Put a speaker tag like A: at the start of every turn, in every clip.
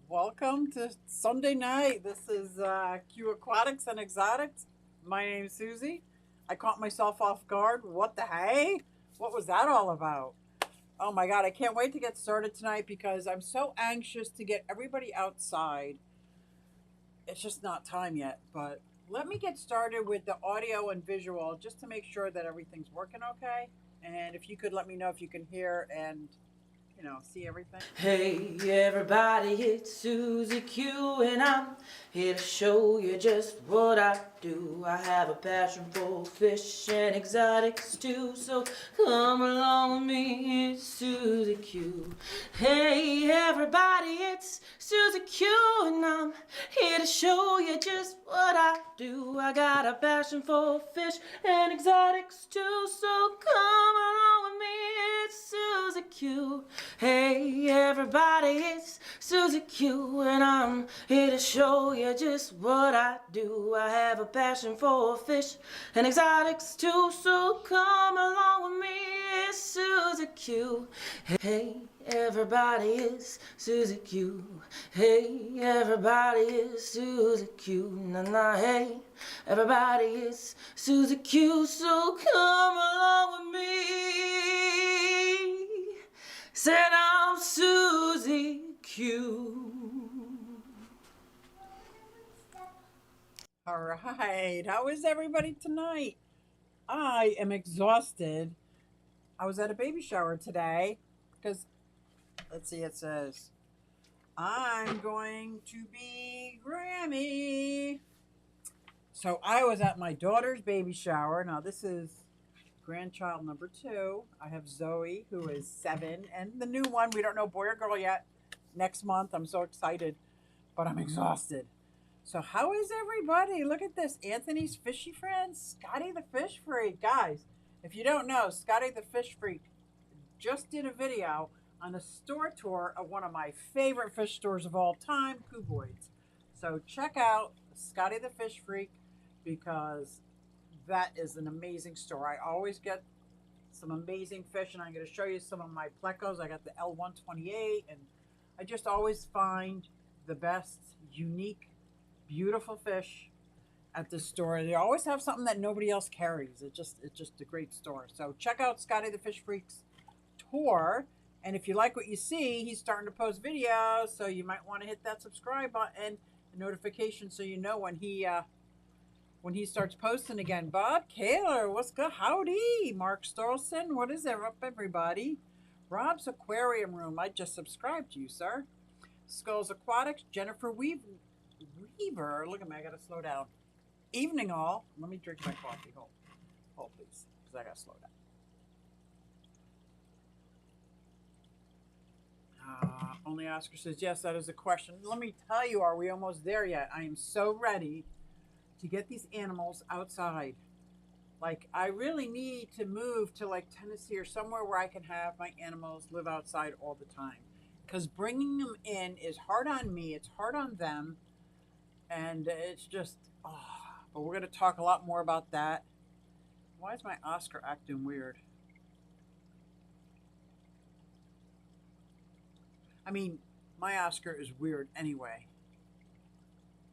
A: Welcome to Sunday night. This is Q Aquatics and Exotics. My name's Susie. I caught myself off guard. What the hey? What was that all about? Oh my god, I can't wait to get started tonight because I'm so anxious to get everybody outside. It's just not time yet, but let me get started with the audio and visual just to make sure that everything's working okay. And if you could let me know if you can hear and see everything.
B: Hey everybody, it's Susie Q and I'm here to show you just what I do. I have a passion for fish and exotics too, so come along with me, it's Susie Q. Hey everybody, it's Susie Q and I'm here to show you just what I do. I got a passion for fish and exotics too, so come along with me, it's Susie Q. Hey everybody, it's Susie Q and I'm here to show you just what I do. I have a passion for fish and exotics too, so come along with me, it's Susie Q. Hey everybody, it's Susie Q. Hey everybody, it's Susie Q. Nah nah, hey everybody, it's Susie Q, so come along with me. Said I'm Susie Q.
A: All right. How is everybody tonight? I am exhausted. I was at a baby shower today because, let's see, it says, I'm going to be Grammy. So I was at my daughter's baby shower. Now, this is grandchild number two. I have Zoe, who is 7, and the new one, we don't know boy or girl yet. Next month. I'm so excited, but I'm exhausted. So how is everybody? Look at this. Anthony's fishy friend, Scotty the Fish Freak. Guys, if you don't know, Scotty the Fish Freak just did a video on a store tour of one of my favorite fish stores of all time, Cuboids. So check out Scotty the Fish Freak because that is an amazing store. I always get some amazing fish, and I'm going to show you some of my plecos. I got the L128, and I just always find the best, unique, beautiful fish at the store. They always have something that nobody else carries. It's just a great store. So check out Scotty the Fish Freak's tour. And if you like what you see, he's starting to post videos, so you might want to hit that subscribe button and notification so you know when he starts posting again. Bob Kaler, what's good? Howdy. Mark Storlson, what is there up, everybody? Rob's Aquarium Room, I just subscribed to you, sir. Skulls Aquatics, Jennifer Weaver. Look at me, I gotta slow down. Evening all. Let me drink my coffee. Hold please, because I gotta slow down. Only Oscar says yes, that is a question. Let me tell you, are we almost there yet? I am so ready to get these animals outside. Like, I really need to move to like Tennessee or somewhere where I can have my animals live outside all the time. Because bringing them in is hard on me, it's hard on them, and it's just, oh, but we're going to talk a lot more about that. Why is my Oscar acting weird? I mean, my Oscar is weird anyway.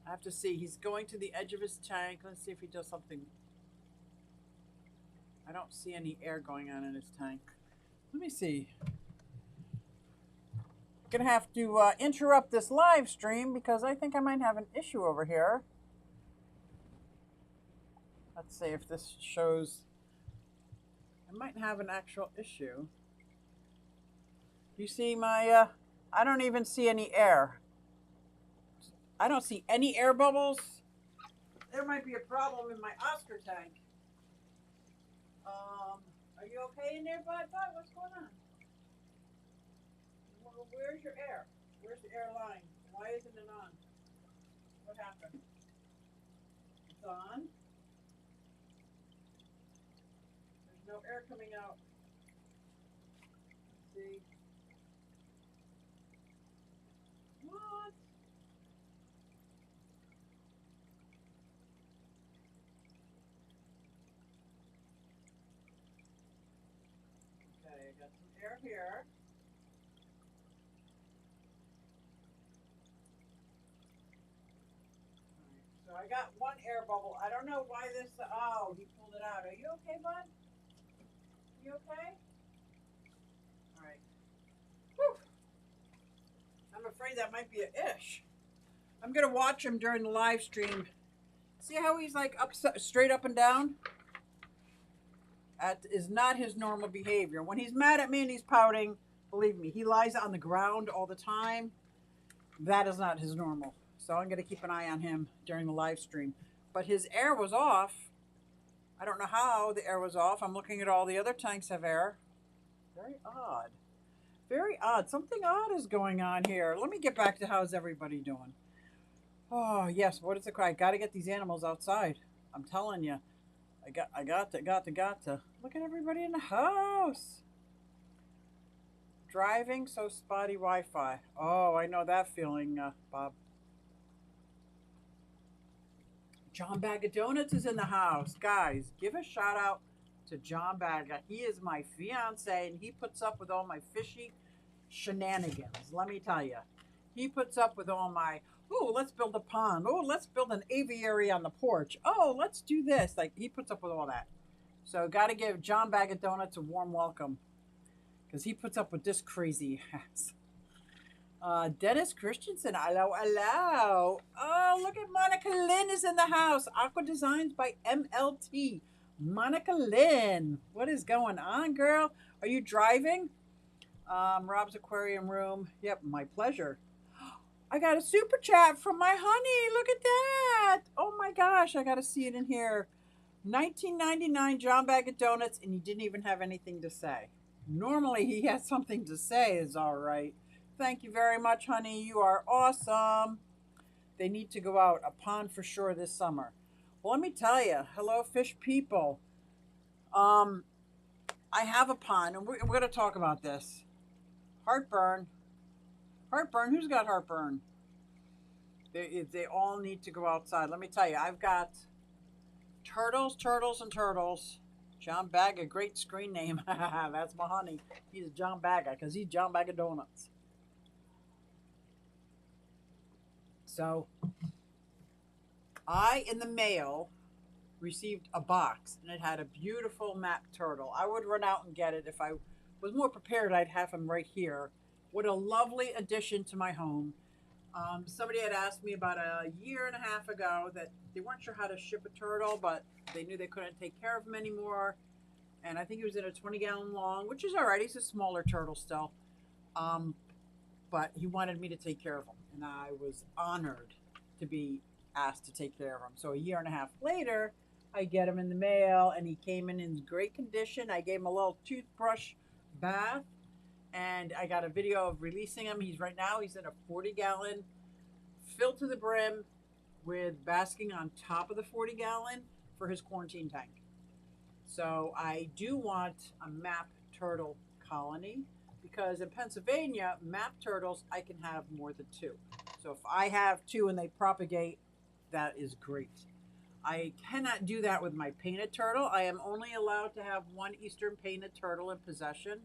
A: I have to see. He's going to the edge of his tank. Let's see if he does something. I don't see any air going on in his tank. Let me see. Gonna have to interrupt this live stream because I think I might have an issue over here. Let's see if this shows. I might have an actual issue. You see my, I don't even see any air. I don't see any air bubbles. There might be a problem in my Oscar tank. Are you okay in there, bud? Bud, what's going on? Where's your air? Where's the air line? Why isn't it on? What happened? It's on. There's no air coming out. Let's see. What? Okay, I got some air here. I got one air bubble. I don't know why this. Oh, he pulled it out. Are you okay, bud? You okay? All right. Whew. I'm afraid that might be a ish. I'm gonna watch him during the live stream. See how he's like up, straight up and down? That is not his normal behavior. When he's mad at me and he's pouting, believe me, he lies on the ground all the time. That is not his normal. So I'm going to keep an eye on him during the live stream. But his air was off. I don't know how the air was off. I'm looking at all the other tanks of air. Very odd. Very odd. Something odd is going on here. Let me get back to how's everybody doing. Oh, yes. What is it? I got to get these animals outside. I'm telling you. I got to. Look at everybody in the house. Driving so spotty Wi-Fi. Oh, I know that feeling, Bob. John Bag of Donuts is in the house. Guys, give a shout out to John Bag. He is my fiance, and he puts up with all my fishy shenanigans. Let me tell you. He puts up with all my, oh, let's build a pond. Oh, let's build an aviary on the porch. Oh, let's do this. Like, he puts up with all that. So, got to give John Bag of Donuts a warm welcome, because he puts up with this crazy ass. Dennis Christensen, hello, hello. Oh, look at Monica Lynn is in the house. Aqua Designs by MLT. Monica Lynn, what is going on, girl? Are you driving? Rob's Aquarium Room. Yep, my pleasure. I got a super chat from my honey. Look at that. Oh my gosh, I got to see it in here. 1999 John Bag of Donuts, and he didn't even have anything to say. Normally he has something to say, is all right. Thank you very much, honey. You are awesome. They need to go out. A pond for sure this summer. Well, let me tell you. Hello, fish people. I have a pond, and we're going to talk about this. Heartburn. Heartburn. Who's got heartburn? They all need to go outside. Let me tell you. I've got turtles, turtles, and turtles. John Bag, a great screen name. That's my honey. He's John Bagger because he's John Bag of Donuts. So, I, in the mail, received a box, and it had a beautiful map turtle. I would run out and get it. If I was more prepared, I'd have him right here. What a lovely addition to my home. Somebody had asked me about a year and a half ago that they weren't sure how to ship a turtle, but they knew they couldn't take care of him anymore. And I think he was in a 20-gallon long, which is all right. He's a smaller turtle still. But he wanted me to take care of him, and I was honored to be asked to take care of him. So a year and a half later, I get him in the mail, and he came in great condition. I gave him a little toothbrush bath, and I got a video of releasing him. He's in a 40-gallon, filled to the brim, with basking on top of the 40-gallon for his quarantine tank. So I do want a map turtle colony, because in Pennsylvania, map turtles, I can have more than two. So if I have two and they propagate, that is great. I cannot do that with my painted turtle. I am only allowed to have one eastern painted turtle in possession.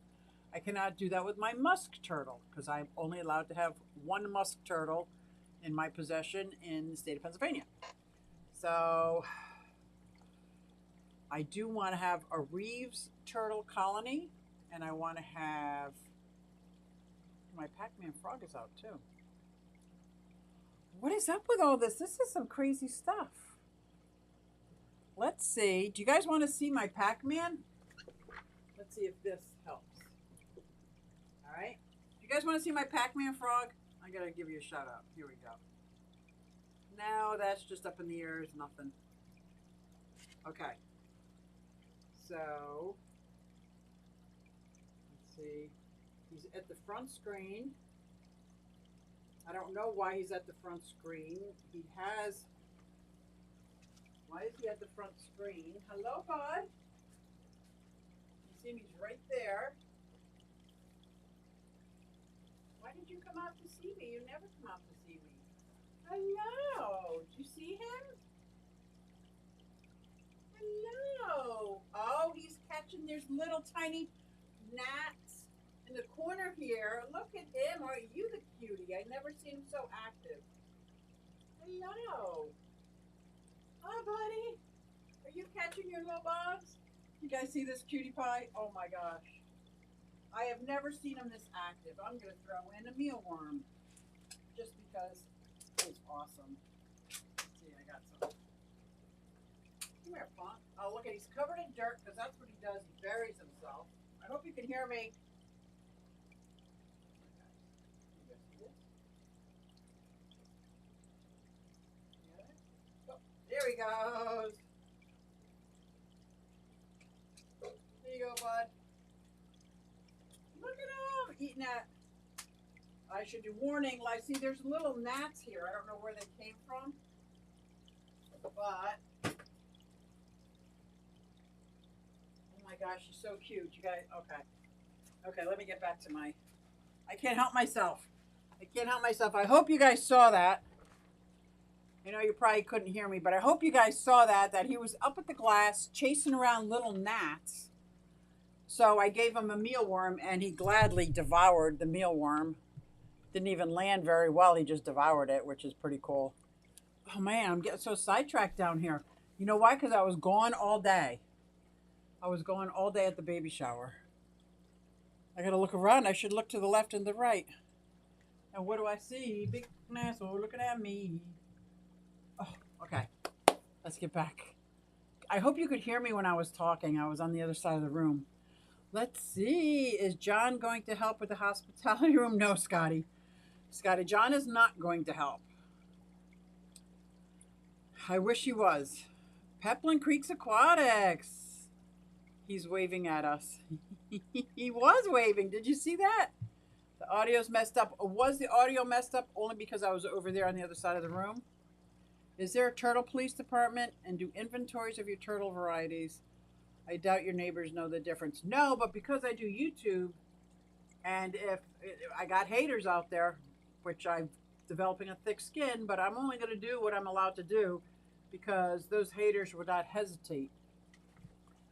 A: I cannot do that with my musk turtle, because I'm only allowed to have one musk turtle in my possession in the state of Pennsylvania. So I do want to have a Reeves turtle colony, and I want to have, my Pac-Man frog is out too. What is up with all this? This is some crazy stuff. Let's see. Do you guys want to see my Pac-Man? Let's see if this helps. All right. Do you guys want to see my Pac-Man frog? I got to give you a shout out. Here we go. No, that's just up in the air. It's nothing. Okay. So, let's see. He's at the front screen. I don't know why he's at the front screen. Why is he at the front screen? Hello, bud. You see him, he's right there. Why did you come out to see me? You never come out to see me. Hello. Did you see him? Hello. Oh, he's catching, there's little tiny gnats in the corner here. Look at him. Are you the cutie? I never seen him so active. Hello. Hi, buddy. Are you catching your little bugs? You guys see this cutie pie? Oh my gosh. I have never seen him this active. I'm going to throw in a mealworm just because it's awesome. Let's see, I got some. Come here, Punk. Oh, look at, he's covered in dirt because that's what he does. He buries himself. I hope you can hear me. There he goes. There you go, bud. Look at him eating that. I should do warning. Like, see, there's little gnats here. I don't know where they came from, but oh my gosh, she's so cute. You guys, okay. Let me get back to my. I can't help myself. I hope you guys saw that. I know you probably couldn't hear me, but I hope you guys saw that he was up at the glass chasing around little gnats. So I gave him a mealworm, and he gladly devoured the mealworm. Didn't even land very well. He just devoured it, which is pretty cool. Oh, man, I'm getting so sidetracked down here. You know why? Because I was gone all day. I was gone all day at the baby shower. I got to look around. I should look to the left and the right. And what do I see? Big asshole looking at me. Oh, okay. Let's get back. I hope you could hear me when I was talking. I was on the other side of the room. Let's see. Is John going to help with the hospitality room? No, Scotty. John is not going to help. I wish he was. Peplin Creeks Aquatics. He's waving at us. He was waving. Did you see that? The audio's messed up. Was the audio messed up only because I was over there on the other side of the room? Is there a turtle police department and do inventories of your turtle varieties? I doubt your neighbors know the difference. No, but because I do YouTube, and if I got haters out there, which I'm developing a thick skin, but I'm only going to do what I'm allowed to do because those haters would not hesitate.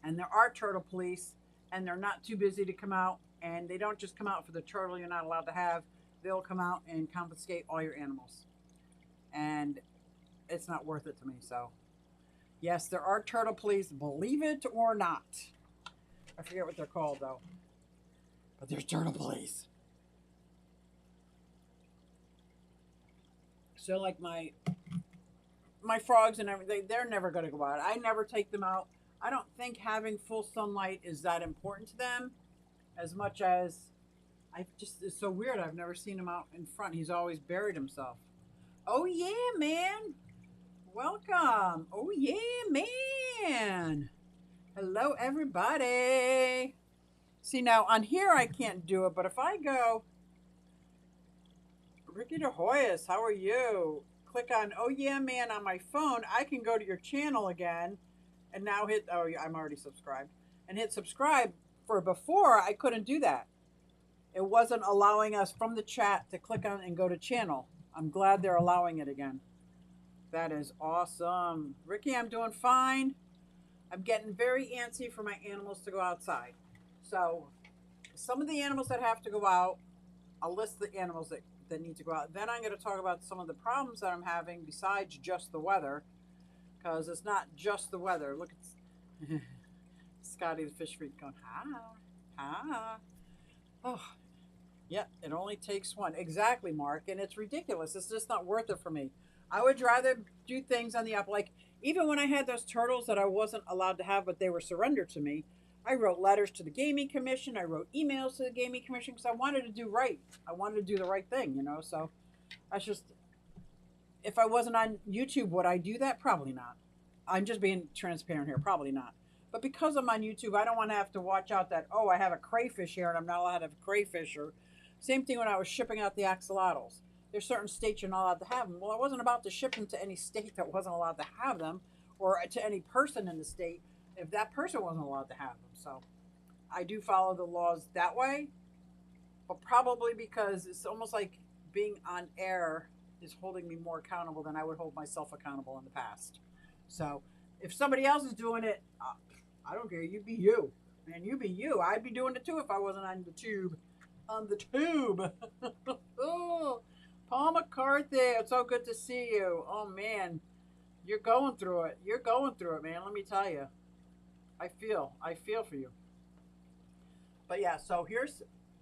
A: And there are turtle police, and they're not too busy to come out, and they don't just come out for the turtle you're not allowed to have. They'll come out and confiscate all your animals. And it's not worth it to me. So, yes, there are turtle police, believe it or not. I forget what they're called, though. But there's turtle police. So, like my frogs and everything, they're never going to go out. I never take them out. I don't think having full sunlight is that important to them as much as it's so weird. I've never seen him out in front. He's always buried himself. Oh, yeah, man. Welcome. Oh, yeah, man. Hello, everybody. See, now on here I can't do it, but if I go, Ricky Tortoise, how are you? Click on Oh, yeah, man on my phone. I can go to your channel again and now hit, oh, I'm already subscribed, and hit subscribe. For before, I couldn't do that. It wasn't allowing us from the chat to click on and go to channel. I'm glad they're allowing it again. That is awesome. Ricky, I'm doing fine. I'm getting very antsy for my animals to go outside. So some of the animals that have to go out, I'll list the animals that need to go out. Then I'm going to talk about some of the problems that I'm having besides just the weather, because it's not just the weather. Look at Scotty the fish freak going, ha. Oh, yeah, it only takes one. Exactly, Mark. And it's ridiculous. It's just not worth it for me. I would rather do things on the up. Like, even when I had those turtles that I wasn't allowed to have, but they were surrendered to me, I wrote letters to the Gaming Commission. I wrote emails to the Gaming Commission because I wanted to do right. I wanted to do the right thing, you know? So that's just, if I wasn't on YouTube, would I do that? Probably not. I'm just being transparent here. Probably not. But because I'm on YouTube, I don't want to have to watch out that, oh, I have a crayfish here and I'm not allowed to have a crayfish. Or same thing when I was shipping out the axolotls. There's certain states you're not allowed to have them. Well, I wasn't about to ship them to any state that wasn't allowed to have them, or to any person in the state if that person wasn't allowed to have them. So I do follow the laws that way, but probably because it's almost like being on air is holding me more accountable than I would hold myself accountable in the past. So if somebody else is doing it, I don't care. You be you. Man, you be you. I'd be doing it too if I wasn't on the tube. On the tube. Oh, Paul McCarthy, it's so good to see you. Oh, man. You're going through it. You're going through it, man. Let me tell you. I feel for you. But yeah, so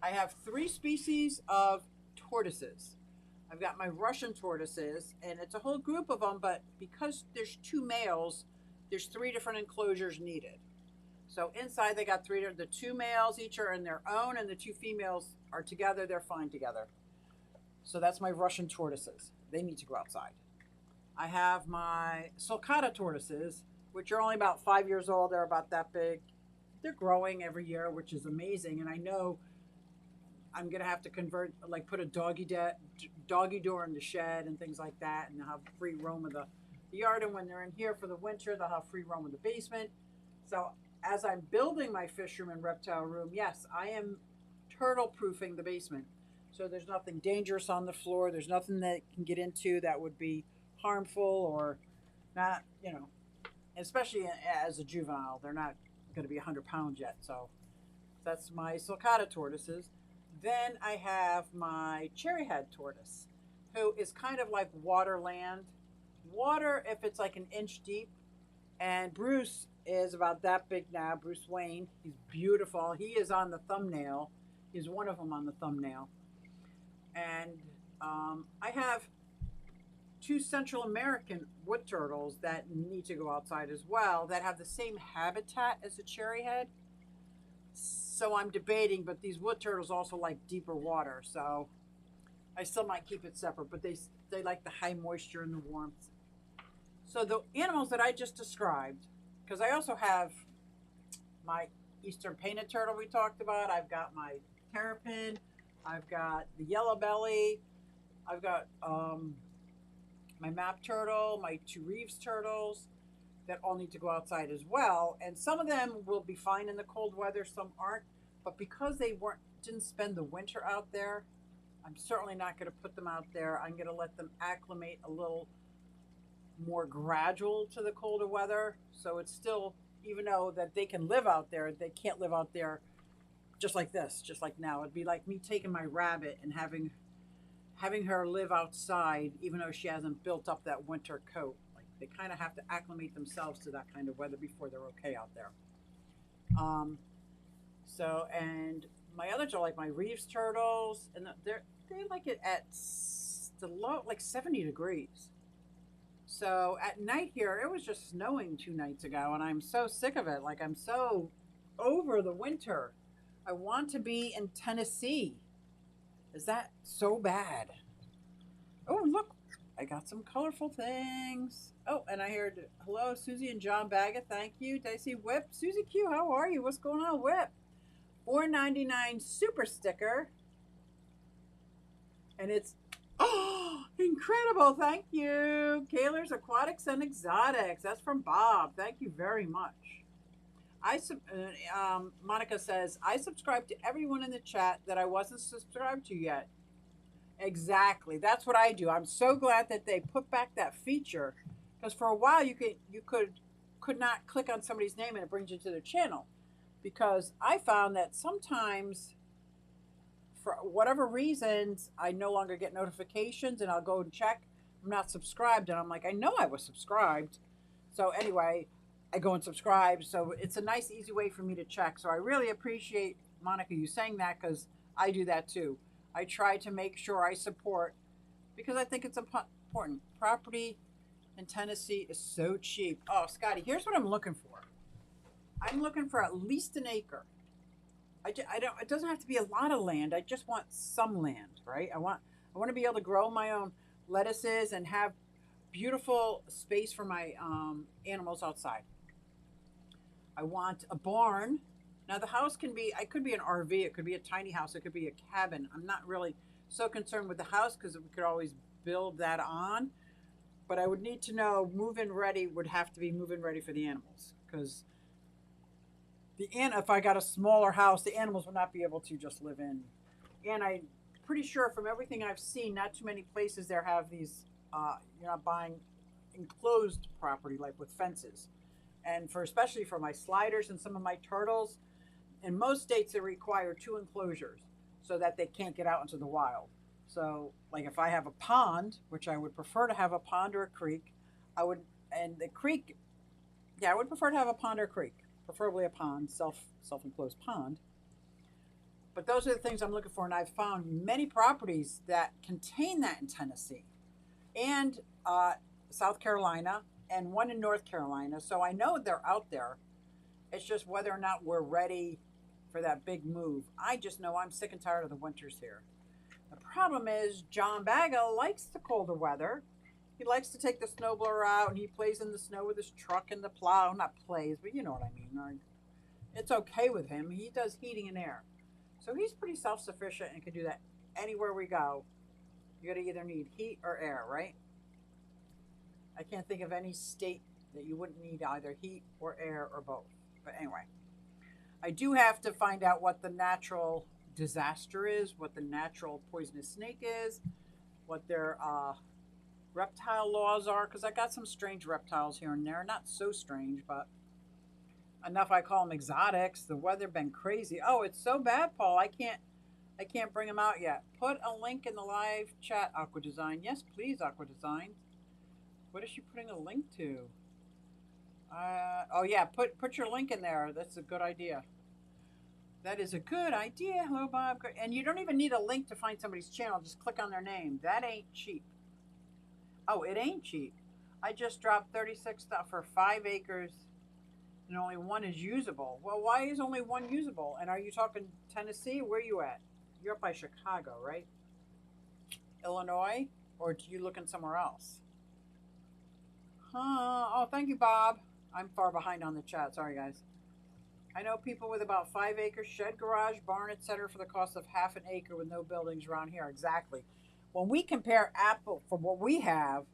A: I have three species of tortoises. I've got my Russian tortoises, and it's a whole group of them, but because there's two males, there's three different enclosures needed. So inside they got three, the two males each are in their own, and the two females are together. They're fine together. So that's my Russian tortoises. They need to go outside. I have my Sulcata tortoises, which are only about 5 years old. They're about that big. They're growing every year, which is amazing. And I know I'm gonna have to convert, like put a doggy door in the shed and things like that, and have free roam of the yard. And when they're in here for the winter, they'll have free roam of the basement. So as I'm building my fish room and reptile room, yes, I am turtle proofing the basement. So there's nothing dangerous on the floor. There's nothing that can get into that would be harmful or not, especially as a juvenile, they're not going to be 100 pounds yet. So that's my sulcata tortoises. Then I have my cherryhead tortoise, who is kind of like waterland. Water, if it's like an inch deep, and Bruce is about that big now. Bruce Wayne, he's beautiful. He is on the thumbnail. He's one of them on the thumbnail. And I have two Central American wood turtles that need to go outside as well, that have the same habitat as the cherryhead. So I'm debating, but these wood turtles also like deeper water, so I still might keep it separate. But they like the high moisture and the warmth. So the animals that I just described, because I also have my eastern painted turtle we talked about. I've got my terrapin. I've got the yellow belly. I've got my map turtle, my two Reeves turtles that all need to go outside as well. And some of them will be fine in the cold weather, some aren't. But because they didn't spend the winter out there, I'm certainly not going to put them out there. I'm going to let them acclimate a little more gradual to the colder weather. So it's still, even though that they can live out there, they can't live out there just like this, just like now. It'd be like me taking my rabbit and having her live outside, even though she hasn't built up that winter coat. Like they kind of have to acclimate themselves to that kind of weather before they're okay out there. Um, and my others are like my Reeves turtles, and they like it at the low, like 70 degrees. So at night here, it was just snowing 2 nights ago, and I'm so sick of it. Like I'm so over the winter. I want to be in Tennessee. Is that so bad? Oh, look, I got some colorful things. Oh, and I heard hello, Susie and John Baggett. Thank you. Did I see Whip? Susie Q, how are you? What's going on, Whip? $4.99 super sticker. And it's incredible. Thank you. Kaler's Aquatics and Exotics. That's from Bob. Thank you very much. Monica says, I subscribe to everyone in the chat that I wasn't subscribed to yet. Exactly. That's what I do. I'm so glad that they put back that feature, because for a while you could not click on somebody's name and it brings you to their channel. Because I found that sometimes, for whatever reasons, I no longer get notifications, and I'll go and check. I'm not subscribed, and I'm like, I know I was subscribed. So anyway, I go and subscribe. So it's a nice, easy way for me to check. So I really appreciate, Monica, you saying that, because I do that too. I try to make sure I support, because I think it's important. Property in Tennessee is so cheap. Oh, Scotty, here's what I'm looking for. I'm looking for at least an acre. I don't. It doesn't have to be a lot of land. I just want some land, right? I want to be able to grow my own lettuces and have beautiful space for my animals outside. I want a barn. Now the house it could be an RV, it could be a tiny house, it could be a cabin. I'm not really so concerned with the house because we could always build that on. But I would need to know move-in ready would have to be move-in ready for the animals, because if I got a smaller house, the animals would not be able to just live in. And I'm pretty sure from everything I've seen, not too many places there have these. You're not buying enclosed property like with fences. And especially for my sliders and some of my turtles, in most states they require 2 enclosures so that they can't get out into the wild. So like if I have a pond, which I would prefer to have a pond or a creek, I would And the creek, yeah, I would prefer to have a pond or creek, preferably a pond, self-enclosed pond. But those are the things I'm looking for, and I've found many properties that contain that in Tennessee and South Carolina, and one in North Carolina. So I know they're out there. It's just whether or not we're ready for that big move. I just know I'm sick and tired of the winters here. The problem is John Baga likes the colder weather. He likes to take the snowblower out and he plays in the snow with his truck and the plow. Not plays, but you know what I mean. It's okay with him. He does heating and air. So he's pretty self sufficient and can do that anywhere we go. You gotta either need heat or air, right? I can't think of any state that you wouldn't need either heat or air or both. But anyway, I do have to find out what the natural disaster is, what the natural poisonous snake is, what their reptile laws are, because I got some strange reptiles here and there. Not so strange, but enough I call them exotics. The weather been crazy. Oh, it's so bad, Paul. I can't bring them out yet. Put a link in the live chat, Aqua Design. Yes, please, Aqua Design. What is she putting a link to? Oh yeah, put your link in there. That's a good idea. That is a good idea. Hello, Bob. And you don't even need a link to find somebody's channel. Just click on their name. That ain't cheap. Oh, it ain't cheap. I just dropped 36 stuff for 5 acres, and only one is usable. Well, why is only one usable? And are you talking Tennessee? Where are you at? You're up by Chicago, right? Illinois? Or are you looking somewhere else? Huh? Oh, thank you, Bob. I'm far behind on the chat. Sorry, guys. I know people with about 5 acres, shed, garage, barn, etc., for the cost of half an acre with no buildings around here. Exactly. When we compare Apple for what we have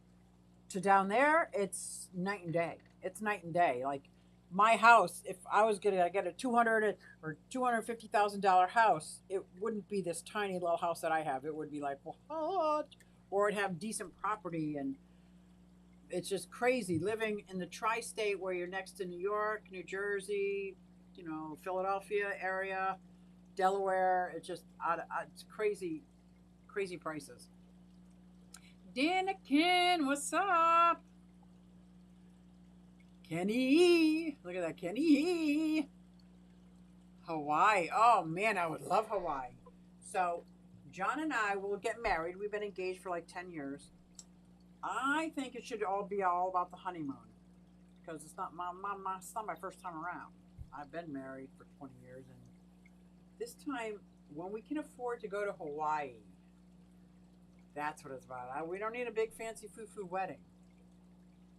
A: to down there, it's night and day. It's night and day. Like my house, if I was gonna get a $250,000 house, it wouldn't be this tiny little house that I have. It would be like what? Or it'd have decent property, and it's just crazy living in the tri-state where you're next to New York, New Jersey, Philadelphia area, Delaware. It's just it's crazy, crazy prices. Danikin, what's up? Kenny, look at that, Kenny. Hawaii. Oh man, I would love Hawaii. So, John and I will get married. We've been engaged for like 10 years. I think it should all be all about the honeymoon because it's not my first time around. I've been married for 20 years, and this time when we can afford to go to Hawaii, that's what it's about. We don't need a big fancy foo-foo wedding,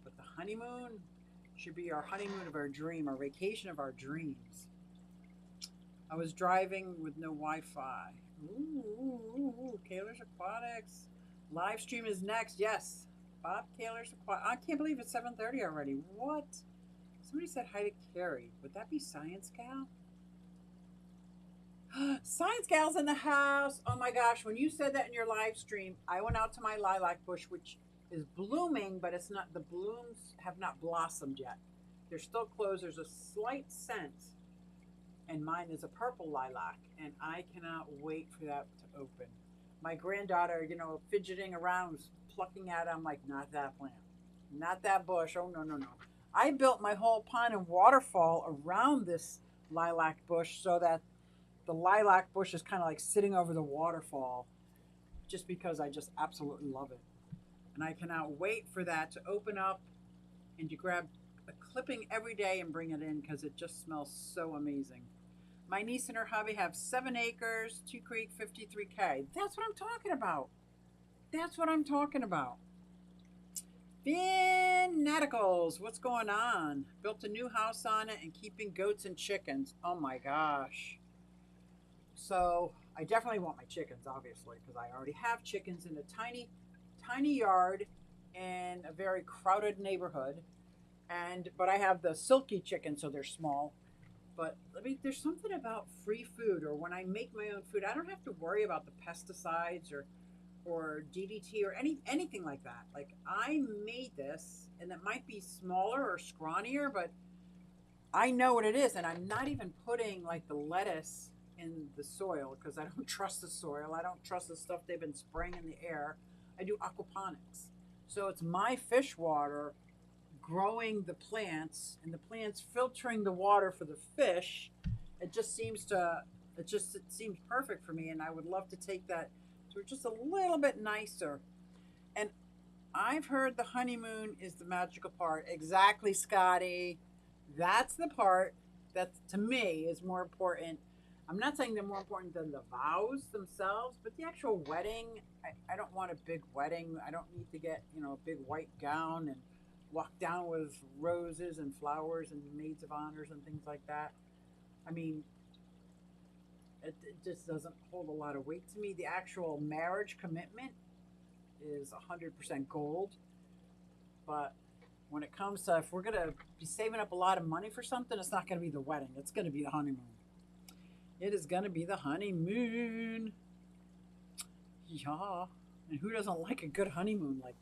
A: but the honeymoon should be our honeymoon of our dream, our vacation of our dreams. I was driving with no Wi-Fi. Ooh, Kaler's Aquatics. Live stream is next. Yes, Bob Kaler's Aquatics. I can't believe it's 7:30 already. What? Somebody said hi to Carrie. Would that be Science Gal? Science Gal's in the house. Oh my gosh, when you said that in your live stream, I went out to my lilac bush, which is blooming, but it's not, the blooms have not blossomed yet. They're still closed. There's a slight scent, and mine is a purple lilac, and I cannot wait for that to open. My granddaughter, fidgeting around, plucking at it. I'm like, not that plant, not that bush. Oh, no, no, no. I built my whole pond and waterfall around this lilac bush so that the lilac bush is kind of like sitting over the waterfall, just because I just absolutely love it. And I cannot wait for that to open up and to grab a clipping every day and bring it in because it just smells so amazing. My niece and her hubby have 7 acres, 2 Creek, 53K. That's what I'm talking about. That's what I'm talking about. Fanaticals, what's going on? Built a new house on it and keeping goats and chickens. Oh my gosh. So I definitely want my chickens, obviously, because I already have chickens in a tiny, tiny yard in a very crowded neighborhood. But I have the silky chickens, so they're small. But there's something about free food, or when I make my own food, I don't have to worry about the pesticides or DDT or anything like that. Like I made this, and it might be smaller or scrawnier, but I know what it is, and I'm not even putting like the lettuce in the soil because I don't trust the soil. I don't trust the stuff they've been spraying in the air. I do aquaponics, so it's my fish water growing the plants and the plants filtering the water for the fish, it just seems to, it seems perfect for me. And I would love to take that to just a little bit nicer. And I've heard the honeymoon is the magical part. Exactly, Scotty. That's the part that to me is more important. I'm not saying they're more important than the vows themselves, but the actual wedding. I don't want a big wedding. I don't need to get, a big white gown and walk down with roses and flowers and maids of honors and things like that. I mean, it just doesn't hold a lot of weight to me. The actual marriage commitment is 100% gold. But when it comes to if we're going to be saving up a lot of money for something, it's not going to be the wedding. It's going to be the honeymoon. It is going to be the honeymoon. Yeah. And who doesn't like a good honeymoon? Like,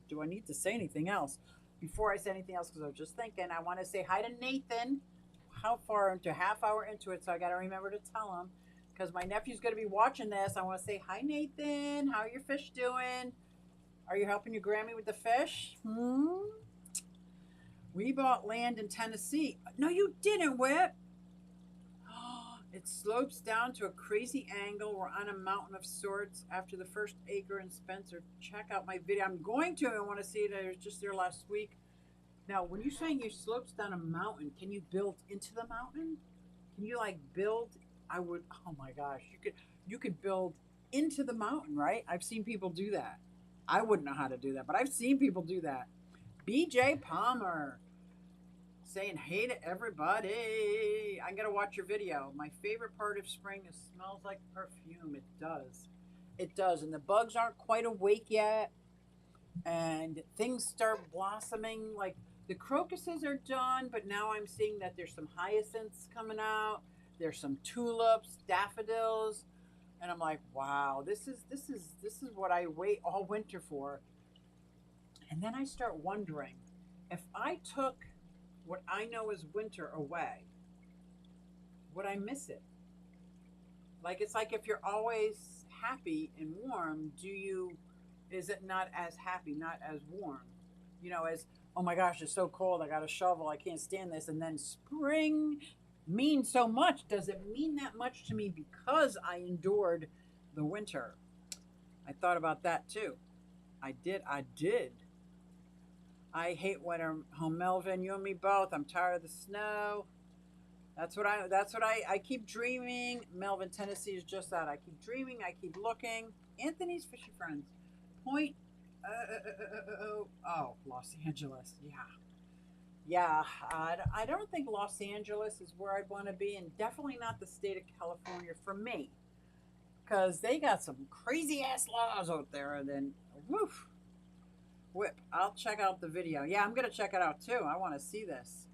A: do I need to say anything else? Before I say anything else, because I was just thinking, I want to say hi to Nathan. How far into half hour into it, so I got to remember to tell him. Because my nephew's going to be watching this. I want to say, hi, Nathan. How are your fish doing? Are you helping your Grammy with the fish? We bought land in Tennessee. No, you didn't, Whip. It slopes down to a crazy angle. We're on a mountain of sorts after the first acre in Spencer. Check out my video. I'm going to. I want to see it. I was just there last week. Now, when you're saying you slopes down a mountain, can you build into the mountain? Can you build? I would. Oh my gosh, you could build into the mountain, right? I've seen people do that. I wouldn't know how to do that, but I've seen people do that. BJ Palmer saying hey to everybody. I'm gonna watch your video. My favorite part of spring is smells like perfume. It does. It does. And the bugs aren't quite awake yet. And things start blossoming. Like the crocuses are done, but now I'm seeing that there's some hyacinths coming out. There's some tulips, daffodils. And I'm like, wow, this is what I wait all winter for. And then I start wondering if I took what I know is winter away, would I miss it? Like it's like if you're always happy and warm, is it not as happy, not as warm? As oh my gosh, it's so cold, I got a shovel, I can't stand this. And then spring means so much. Does it mean that much to me because I endured the winter? I thought about that too. I did. I hate winter. Home Melvin, you and me both. I'm tired of the snow. I keep dreaming. Melvin, Tennessee is just that. I keep dreaming. I keep looking. Anthony's fishing friends. Point. Los Angeles. Yeah. Yeah. I don't think Los Angeles is where I'd want to be, and definitely not the state of California for me, because they got some crazy ass laws out there. And then, woof. Whip. I'll check out the video. Yeah, I'm gonna check it out too. I want to see this.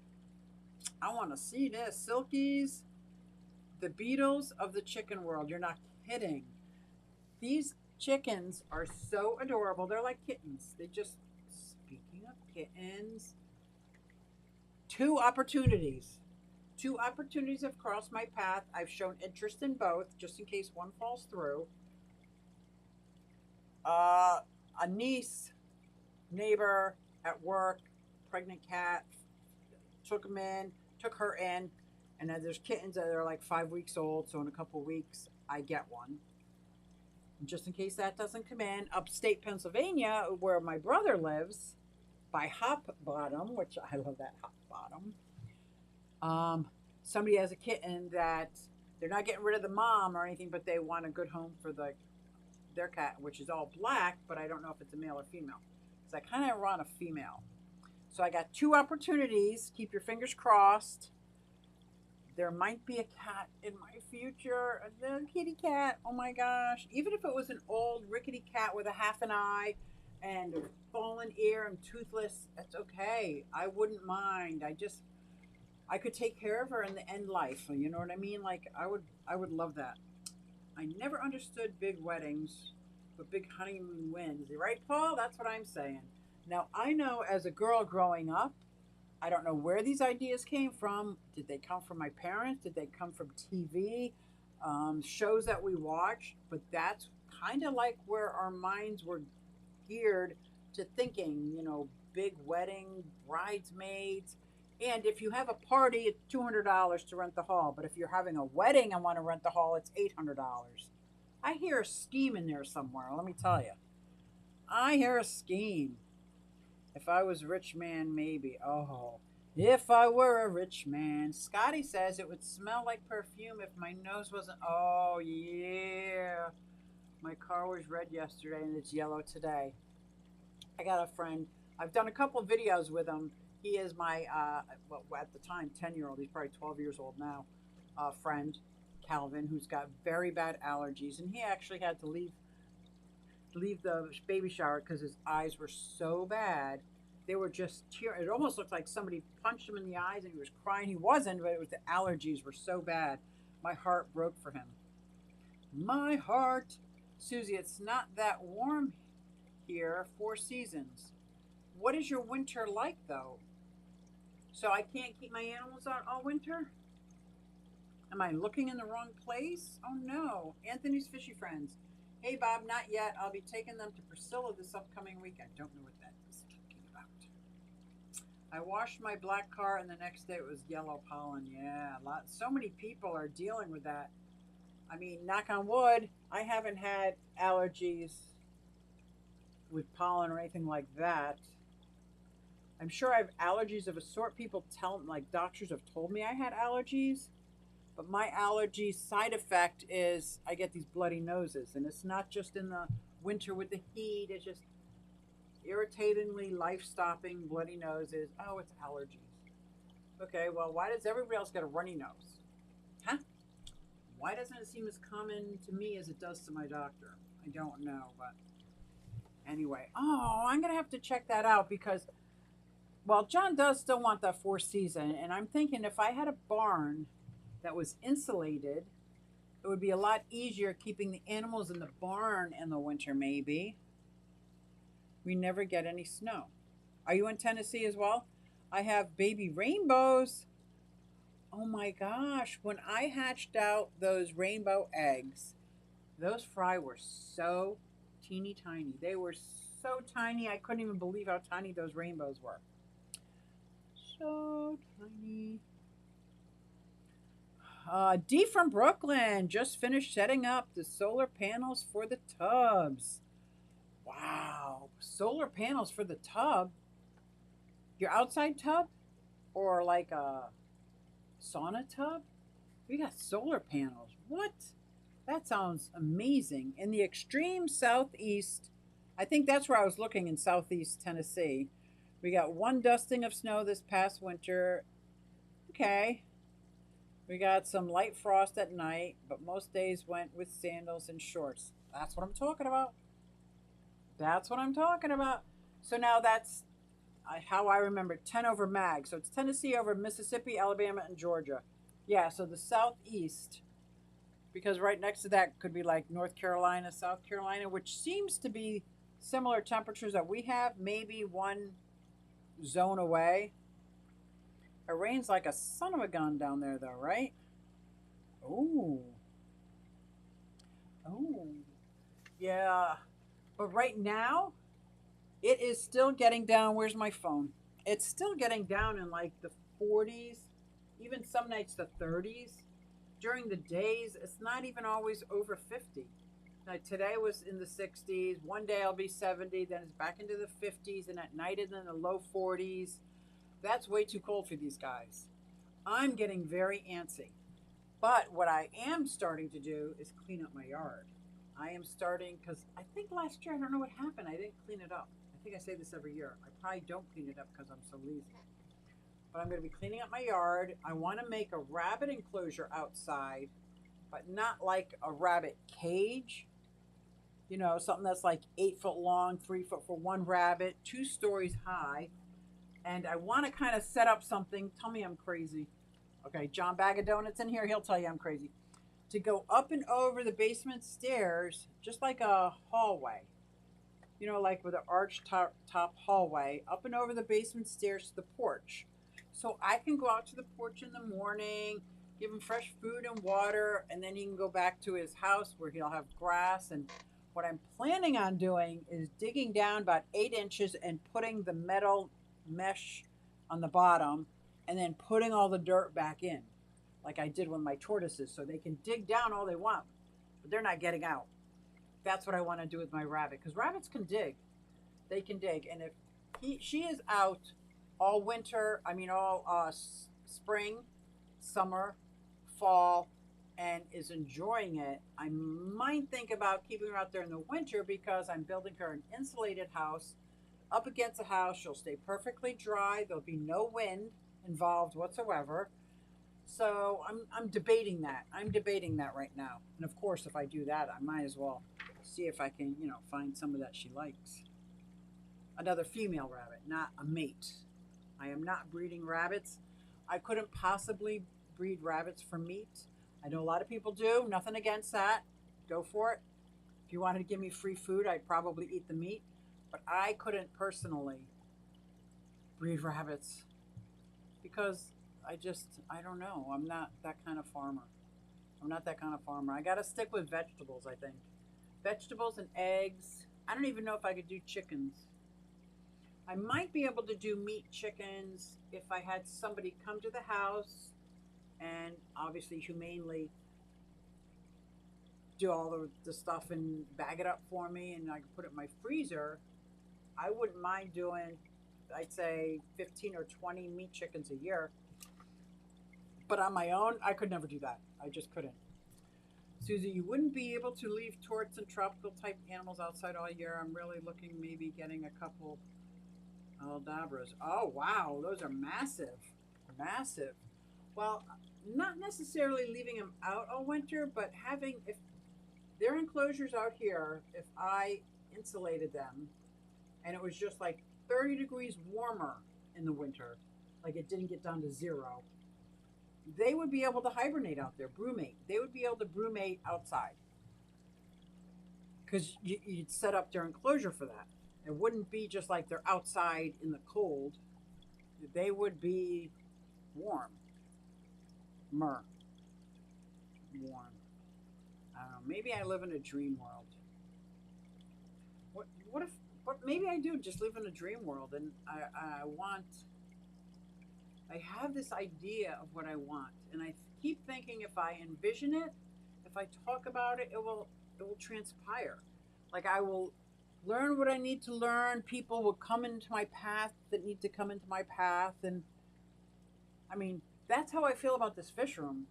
A: I want to see this. Silkies, the Beatles of the chicken world. You're not kidding. These chickens are so adorable. They're like kittens. Speaking of kittens, two opportunities. Two opportunities have crossed my path. I've shown interest in both, just in case one falls through. A niece, neighbor at work, pregnant cat, took her in, and then there's kittens that are like 5 weeks old, so in a couple of weeks I get one. And just in case that doesn't come in, upstate Pennsylvania, where my brother lives, by Hop Bottom, which I love that Hop Bottom, somebody has a kitten that they're not getting rid of the mom or anything, but they want a good home for their cat, which is all black, but I don't know if it's a male or female. So I kind of want a female. So I got two opportunities. Keep your fingers crossed. There might be a cat in my future, a little kitty cat. Oh my gosh. Even if it was an old rickety cat with a half an eye and a fallen ear and toothless, that's okay. I wouldn't mind. I could take care of her in the end life. You know what I mean? Like I would love that. I never understood big weddings, but big honeymoon wins. Right, Paul? That's what I'm saying. Now, I know as a girl growing up, I don't know where these ideas came from. Did they come from my parents? Did they come from TV, shows that we watched? But that's kind of like where our minds were geared to thinking, big wedding, bridesmaids. And if you have a party, it's $200 to rent the hall. But if you're having a wedding and want to rent the hall, it's $800. I hear a scheme in there somewhere. Let me tell you. I hear a scheme. If I was a rich man, maybe. Oh, if I were a rich man. Scotty says it would smell like perfume if my nose wasn't. Oh, yeah. My car was red yesterday and it's yellow today. I got a friend. I've done a couple videos with him. He is my, well, at the time, 10-year-old. He's probably 12 years old now. Friend, Calvin, who's got very bad allergies. And he actually had to leave the baby shower because his eyes were so bad. They were just tearing. It almost looked like somebody punched him in the eyes and he was crying. He wasn't, but it was the allergies were so bad. My heart broke for him. My heart. Susie, it's not that warm here, 4 seasons. What is your winter like, though? So I can't keep my animals out all winter? Am I looking in the wrong place? Oh, no. Anthony's Fishy Friends. Hey, Bob, not yet. I'll be taking them to Priscilla this upcoming weekend. Don't know what that is talking about. I washed my black car, and the next day it was yellow pollen. Yeah, so many people are dealing with that. I mean, knock on wood, I haven't had allergies with pollen or anything like that. I'm sure I have allergies of a sort. People like doctors have told me I had allergies, but my allergy side effect is I get these bloody noses, and it's not just in the winter with the heat. It's just irritatingly life-stopping bloody noses. Oh, it's allergies. Okay, well, why does everybody else get a runny nose? Huh? Why doesn't it seem as common to me as it does to my doctor? I don't know, but anyway. Oh, I'm going to have to check that out because, well, John does still want that 4 season, and I'm thinking if I had a barn that was insulated, it would be a lot easier keeping the animals in the barn in the winter, maybe. We never get any snow. Are you in Tennessee as well? I have baby rainbows. Oh my gosh, when I hatched out those rainbow eggs, those fry were so teeny tiny. They were so tiny, I couldn't even believe how tiny those rainbows were. So tiny. Dee from Brooklyn just finished setting up the solar panels for the tubs. Wow, solar panels for the tub? Your outside tub? Or like a sauna tub? We got solar panels. What? That sounds amazing. In the extreme southeast, I think that's where I was looking in southeast Tennessee. We got 1 dusting of snow this past winter. Okay. We got some light frost at night, but most days went with sandals and shorts. That's what I'm talking about. That's what I'm talking about. So now that's how I remember 10 over mag. So it's Tennessee over Mississippi, Alabama, and Georgia. Yeah, so the southeast, because right next to that could be like North Carolina, South Carolina, which seems to be similar temperatures that we have, maybe 1 zone away. It rains like a son of a gun down there, though, right? Oh. Oh. Yeah. But right now, it is still getting down. Where's my phone? It's still getting down in like the 40s, even some nights the 30s. During the days, it's not even always over 50. Like today was in the 60s. One day I'll be 70, then it's back into the 50s, and at night it's in the low 40s. That's way too cold for these guys. I'm getting very antsy. But what I am starting to do is clean up my yard. I am starting, because I think last year, I don't know what happened. I didn't clean it up. I think I say this every year. I probably don't clean it up because I'm so lazy. But I'm going to be cleaning up my yard. I want to make a rabbit enclosure outside, but not like a rabbit cage. You know, something that's like 8 foot long, 3 foot for one rabbit, 2 stories high. And I want to kind of set up something. Tell me I'm crazy. Okay, John Bag of Donuts in here. He'll tell you I'm crazy. To go up and over the basement stairs, just like a hallway. You know, like with an arched top hallway, up and over the basement stairs to the porch. So I can go out to the porch in the morning, give him fresh food and water, and then he can go back to his house where he'll have grass and What I'm planning on doing is digging down about 8 inches and putting the metal mesh on the bottom and then putting all the dirt back in, like I did with my tortoises, so they can dig down all they want, but they're not getting out. That's what I want to do with my rabbit, because rabbits can dig. They can dig, and if she is out all winter, I mean all spring, summer, fall, and is enjoying it, I might think about keeping her out there in the winter because I'm building her an insulated house up against the house. She'll stay perfectly dry. There'll be no wind involved whatsoever. So I'm debating that. I'm debating that right now. And of course, if I do that, I might as well see if I can, find some of that she likes. Another female rabbit, not a mate. I am not breeding rabbits. I couldn't possibly breed rabbits for meat. I know a lot of people do. Nothing against that. Go for it. If you wanted to give me free food, I'd probably eat the meat. But I couldn't personally breed rabbits because I don't know. I'm not that kind of farmer. I'm not that kind of farmer. I got to stick with vegetables, I think. Vegetables and eggs. I don't even know if I could do chickens. I might be able to do meat chickens if I had somebody come to the house and obviously humanely do all the stuff and bag it up for me and I could put it in my freezer. I wouldn't mind doing, I'd say 15 or 20 meat chickens a year. But on my own, I could never do that. I just couldn't. Susie, you wouldn't be able to leave torts and tropical type animals outside all year. I'm really looking maybe getting a couple aldabras. Oh, wow. Those are massive. Massive. Well, not necessarily leaving them out all winter, but having, if their enclosures out here, if I insulated them and it was just like 30 degrees warmer in the winter, like it didn't get down to zero, they would be able to hibernate out there, brumate. They would be able to brumate outside because you'd set up their enclosure for that. It wouldn't be just like they're outside in the cold. They would be warm. Warm. I don't know. Maybe I live in a dream world. What if? But maybe I do just live in a dream world, and I have this idea of what I want, and I keep thinking if I envision it, if I talk about it, it will transpire. Like I will learn what I need to learn. People will come into my path that need to come into my path, and I mean that's how I feel about this fish room.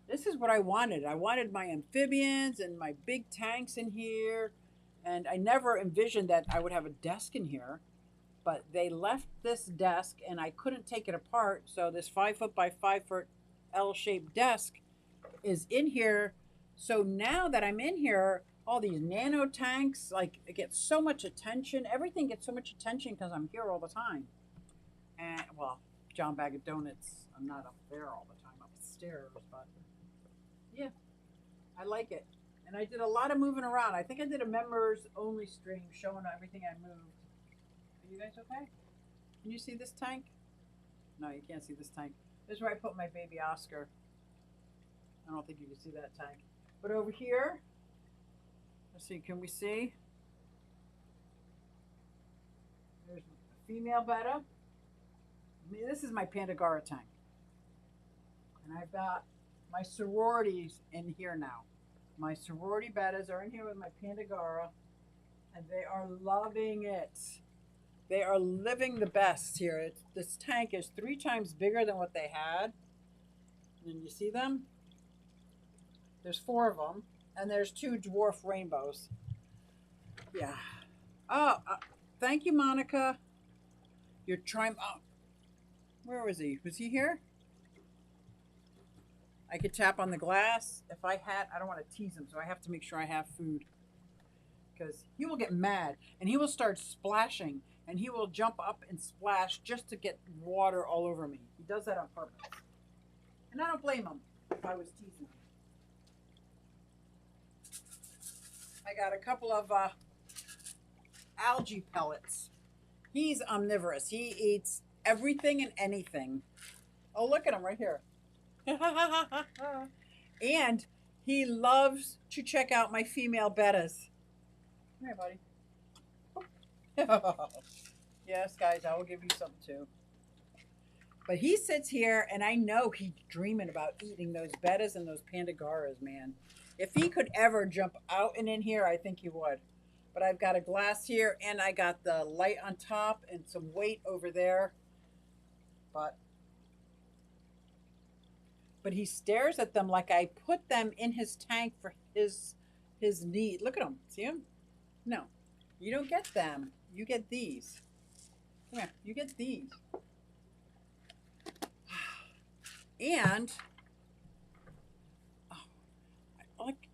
A: This is what I wanted. I wanted my amphibians and my big tanks in here, and I never envisioned that I would have a desk in here. But they left this desk and I couldn't take it apart. So this 5 foot by 5 foot L-shaped desk is in here. So now that I'm in here, all these nano tanks, like it gets so much attention. Everything gets so much attention because I'm here all the time. And well, John Bag of Donuts, I'm not up there all the time, upstairs, but yeah, I like it. And I did a lot of moving around. I think I did a members only stream showing everything I moved. You guys okay? Can you see this tank? No, you can't see this tank. This is where I put my baby Oscar. I don't think you can see that tank. But over here, let's see, can we see? There's a female betta. This is my Panda Gara tank. And I've got my sororities in here now. My sorority bettas are in here with my Panda Gara, and they are loving it. They are living the best here. This tank is 3 times bigger than what they had. And you see them? There's 4 of them. And there's 2 dwarf rainbows. Yeah. Oh, thank you, Monica. You're trying. Oh, where was he? Was he here? I could tap on the glass. If I had, I don't want to tease him, so I have to make sure I have food. Because he will get mad and he will start splashing. And he will jump up and splash just to get water all over me. He does that on purpose. And I don't blame him if I was teasing him. I got a couple of algae pellets. He's omnivorous. He eats everything and anything. Oh, look at him right here. And he loves to check out my female bettas. Come here, buddy. Yes, guys, I will give you some too. But he sits here, and I know he's dreaming about eating those bettas and those Panda Garas, man. If he could ever jump out and in here, I think he would. But I've got a glass here, and I got the light on top and some weight over there. But he stares at them like I put them in his tank for his need. Look at him. See him? No, you don't get them. You get these. Come here. You get these. And like,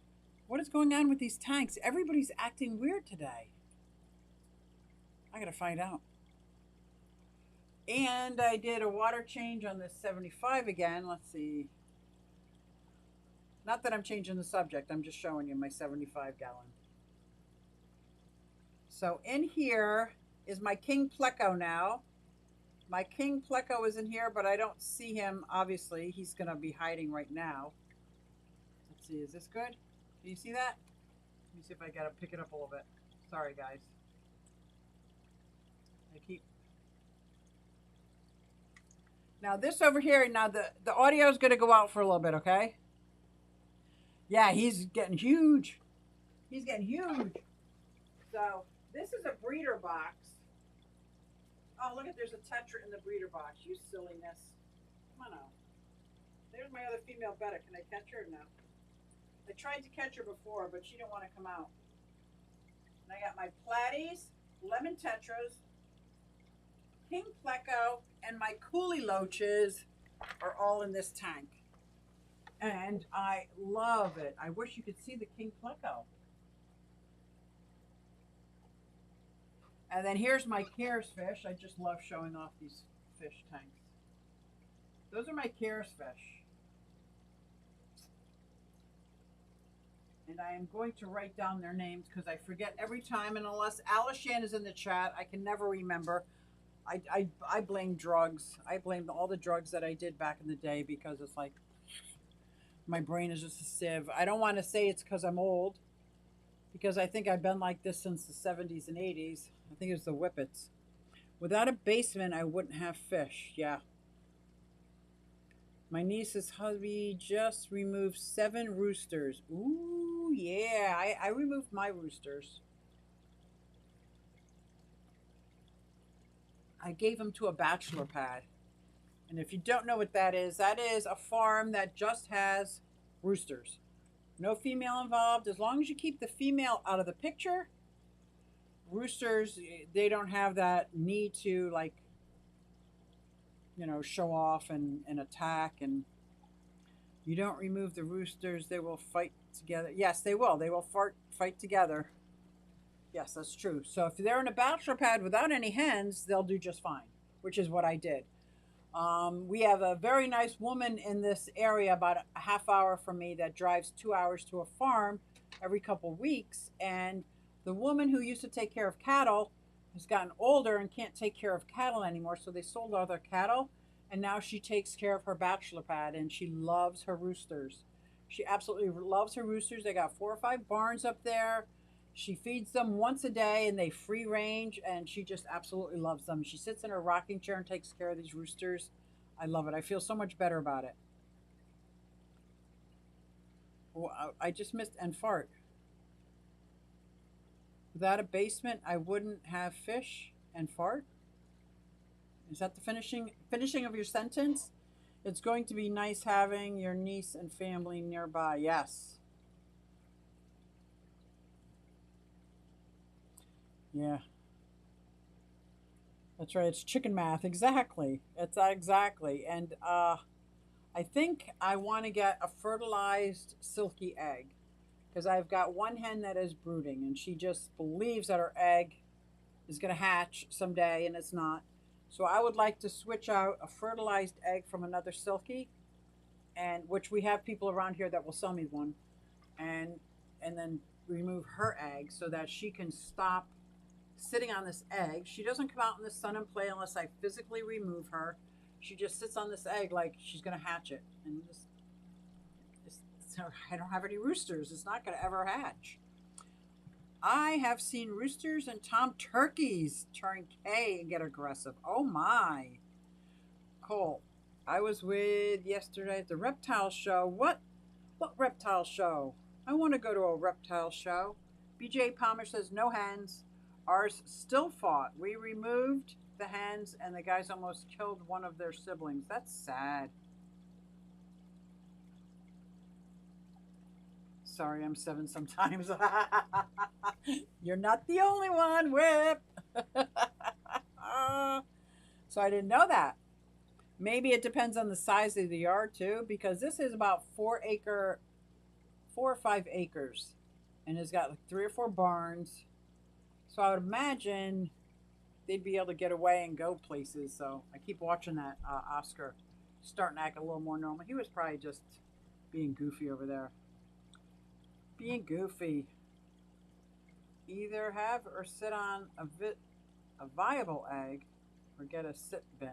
A: what is going on with these tanks? Everybody's acting weird today. I gotta find out. And I did a water change on this 75 again. Let's see. Not that I'm changing the subject, I'm just showing you my 75 gallon. So in here is my King Pleco now. My King Pleco is in here, but I don't see him, obviously. He's going to be hiding right now. Let's see, is this good? Can you see that? Let me see if I got to pick it up a little bit. Sorry, guys. Now this over here, now the audio is going to go out for a little bit, okay? Yeah, he's getting huge. He's getting huge. So this is a breeder box. Oh, look at, there's a tetra in the breeder box. You silliness. Come on out. There's my other female betta. Can I catch her? No. I tried to catch her before, but she didn't want to come out. And I got my platies, lemon tetras, King Pleco, and my coolie loaches are all in this tank. And I love it. I wish you could see the King Pleco. And then here's my Cares fish. I just love showing off these fish tanks. Those are my Cares fish. And I am going to write down their names because I forget every time. And unless Alice Shan is in the chat, I can never remember. I blame drugs. I blame all the drugs that I did back in the day because it's like my brain is just a sieve. I don't want to say it's because I'm old, because I think I've been like this since the 70s and 80s. I think it was the Whippets. Without a basement, I wouldn't have fish. Yeah. My niece's hubby just removed 7 roosters. Ooh, yeah. I removed my roosters. I gave them to a bachelor pad. And if you don't know what that is a farm that just has roosters. No female involved. As long as you keep the female out of the picture, roosters, they don't have that need to, like, you know, show off and attack. And you don't remove the roosters, they will fight together. Yes, they will. They will fight together. Yes, that's true. So if they're in a bachelor pad without any hens, they'll do just fine, which is what I did. We have a very nice woman in this area about a half hour from me that drives 2 hours to a farm every couple of weeks. And the woman who used to take care of cattle has gotten older and can't take care of cattle anymore. So they sold all their cattle. And now she takes care of her bachelor pad, and she loves her roosters. She absolutely loves her roosters. They got 4 or 5 barns up there. She feeds them once a day, and they free range, and she just absolutely loves them. She sits in her rocking chair and takes care of these roosters. I love it. I feel so much better about it. Oh, I just missed and fart. Without a basement, I wouldn't have fish and fart. Is that the finishing of your sentence? It's going to be nice having your niece and family nearby. Yes. Yeah. That's right. It's chicken math. Exactly. It's exactly. And I think I want to get a fertilized silky egg because I've got one hen that is brooding and she just believes that her egg is going to hatch someday and it's not. So I would like to switch out a fertilized egg from another silky, and which we have people around here that will sell me one, and then remove her egg so that she can stop sitting on this egg. She doesn't come out in the sun and play unless I physically remove her. She just sits on this egg like she's going to hatch it. And so I don't have any roosters. It's not going to ever hatch. I have seen roosters and tom turkeys turn K and get aggressive. Oh my. Cole, I was with yesterday at the reptile show. What reptile show? I want to go to a reptile show. BJ Palmer says no hens. Ours still fought. We removed the hens and the guys almost killed one of their siblings. That's sad. Sorry, I'm 7 sometimes. You're not the only one, Whip. So I didn't know that. Maybe it depends on the size of the yard too, because this is about 4 or 5 acres, and it's got like 3 or 4 barns. So I would imagine they'd be able to get away and go places. So I keep watching that Oscar starting to act a little more normal. He was probably just being goofy over there. Being goofy. Either have or sit on a viable egg or get a sit bin.